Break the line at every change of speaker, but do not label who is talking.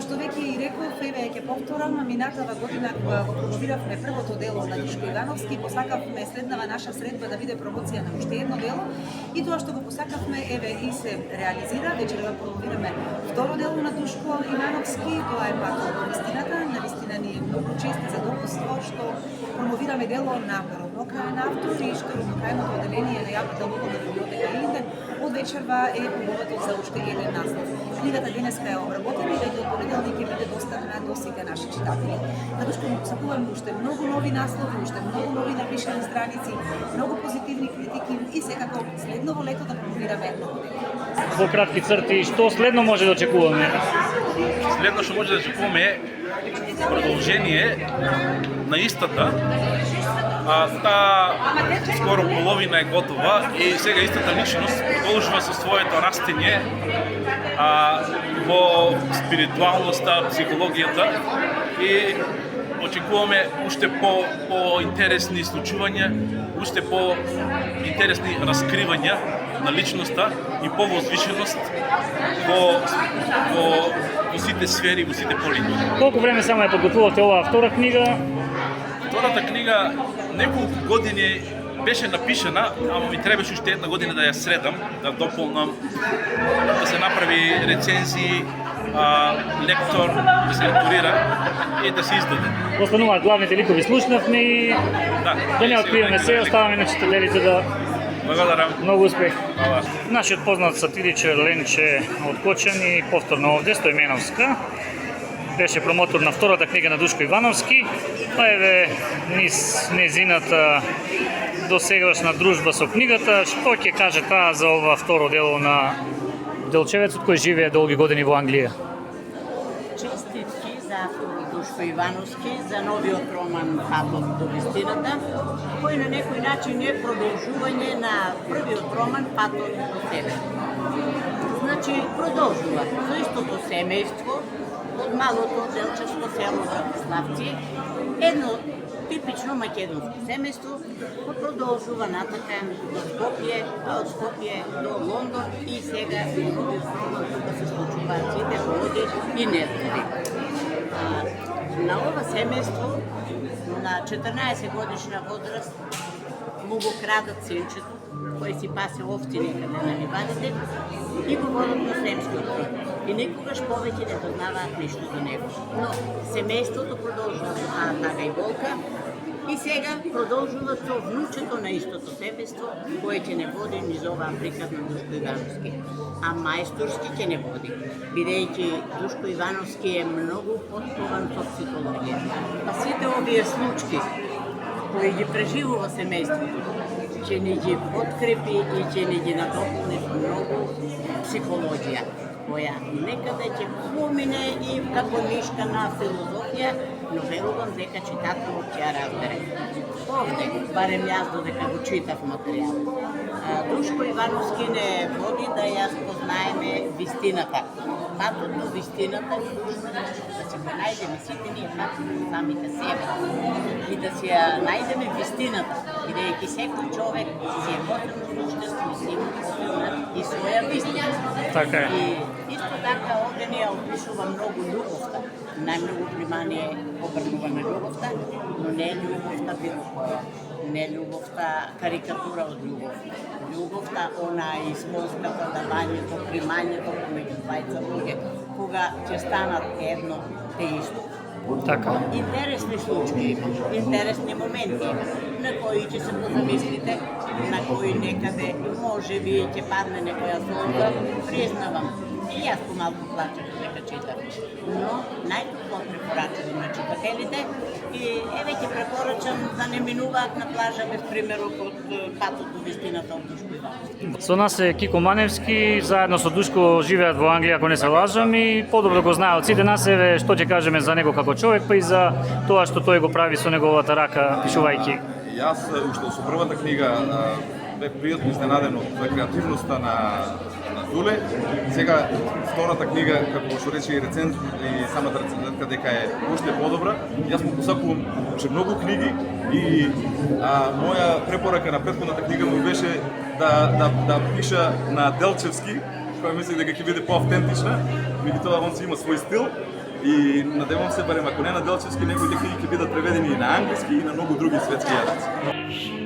што веќе и реков, еве ќе повторам, минатава година кога го промовиравме првото дело на Душко Ивановски, посакавме следнава наша средба да биде промоција на уште едно дело и тоа што го посакавме еве и се реализира. Вечерва промовираме второ дело на Душко Ивановски, тоа е пак вистината. Навистина ни е многу чест и задоволство што промовираме дело на ровнокрајен автор и што ровнокрајното одделение на Јавната локална библиотека Илинден од вечерва е помогнато за уште еден наслов. Книгата денеска е обработена и веќе од понеделник ќе биде достапна до сите наши читатели. На Душко му посакуваме уште многу нови наслови, уште многу нови напишани страници, многу позитивни критики и секако следно во лето да промовираме ново дело.
Во кратки црти, што следно може да очекуваме?
Следно што може да очекуваме е продолжение на истата. Таа скоро половина е готова и сега истата личност продолжува со своето растење во спиритуалноста, психологијата и очекуваме уште по-интересни случувања, уште по-интересни раскривања на личноста и по-возвишеност во сите сфери, во сите полини.
Колку време само ја подготвувате оваа втора книга?
Втората книга неколку години беше напишана, ама ми требаше уште една година да ја средам, да дополнам, да се направи рецензии, лектор, да се лекторира и да се издаде.
Остануваат главните ликови, слушнавме и да не откриваме се, оставаме на читателите да...
Благодарам.
Многу успех.
Hvala.
Нашиот познат сатиричар Ленче Откочен и повторно овде Стојменовска беше промотор на втората книга на Душко Ивановски, па еве низ незината досегашна дружба со книгата, што ќе каже таа за ова второ дело на делчевецот кој живее долги години во Англија?
Честитки за автор Душко Ивановски за новиот роман Патот до вистината, кој на некој начин е продолжување на првиот роман Патот до тебе. Значи, продолжува со истото семејство од малото делчевско село Славци, едно типично македонско семејство, кој продолжува натака до Скопје, а од Скопје до Лондон и сега во новиот роман тука се случуваат сите води и нездрави. На ова семејство на 14 годишна возраст му го крадат синчето, кој си пасе овци некаде на ливадите и го водат на Сремскиот род. И никогаш повеќе не дознаваат ништо за него. Но семејството продолжува со таа тага и болка и сега продолжуваат со внучето на истото семејство, кое ќе не води низ оваа приказ на Душко Ивановски. А мајсторски ќе не води, бидејќи Душко Ивановски е многу подкован со психологија. Па сите овие случаи кои ги преживува семејството, ќе ни ги подкрепи и ќе ни ги надополни со многу психологија, која некаде ќе помине и како нишка на филозофија, но верувам дека читателот ќе ја разбере. Овде, барем јас додека го читав материјал. Душко Ивановски не води да ја спознаеме вистината. Патот до вистината ни нужно да си го најдеме сите ние патот до самите себе и да си ја најдеме вистината, бидејќи секој човек си е потребно суштество и си има потребна и своја вистина.
Така е.
И исто така овде ни ја опишува многу љубовта. Најмногу внимание обрнува на љубовта, но не љубовта било која. Не љубовта карикатура од љубов. Љубовта, она исполската, давањето, примањето помеѓу двајца луѓе, кога ќе станат едно те исто.
Така.
Интересни случаи, интересни моменти, на кои ќе се позамислите, на кои некаде може би ќе падне некоја слоза, признавам. И јас помалку плачам дека читам. Но најтопло препорачувам на читателите и еве ќе препорачам да не минуваат на плажа без примерок од Патот до вистината од Душко Ивановски.
Со нас е Кико Маневски, заедно со Душко живеат во Англија, ако не се лажам, и подобро да го знаат сите нас, еве што ќе кажеме за него како човек, па и за тоа што тој го прави со неговата рака пишувајќи.
Јас уште со првата книга бев пријатно изненаден од креативноста на Дуле. Сега втората книга, како што рече и самата рецензентка дека е уште подобра. Јас му посакувам уште многу книги и моја препорака на претходната книга му беше да пиша на Делчевски, која мислех дека ќе биде поавтентична, меѓутоа он си има свој стил И надевам се барем ако не на Делчевски, неговите книги ќе бидат преведени и на англиски и на многу други светски јазици.